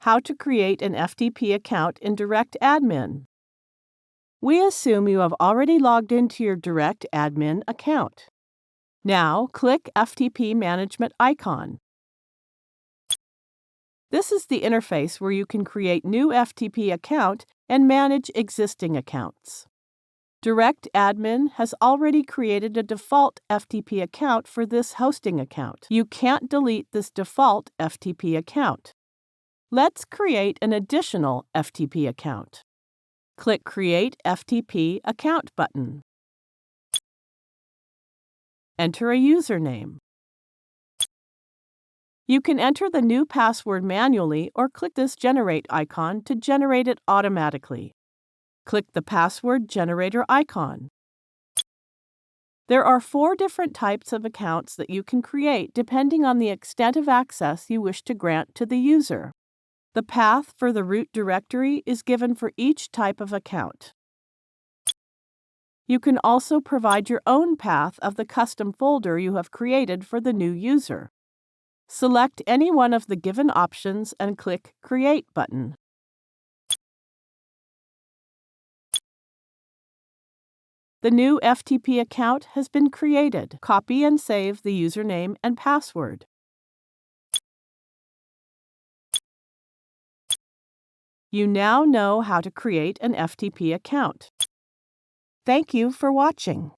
How to create an FTP account in DirectAdmin. We assume you have already logged into your DirectAdmin account. Now, click FTP Management icon. This is the interface where you can create new FTP account and manage existing accounts. DirectAdmin has already created a default FTP account for this hosting account. You can't delete this default FTP account. Let's create an additional FTP account. Click Create FTP Account button. Enter a username. You can enter the new password manually or click this Generate icon to generate it automatically. Click the Password Generator icon. There are 4 different types of accounts that you can create depending on the extent of access you wish to grant to the user. The path for the root directory is given for each type of account. You can also provide your own path of the custom folder you have created for the new user. Select any one of the given options and click Create button. The new FTP account has been created. Copy and save the username and password. You now know how to create an FTP account. Thank you for watching.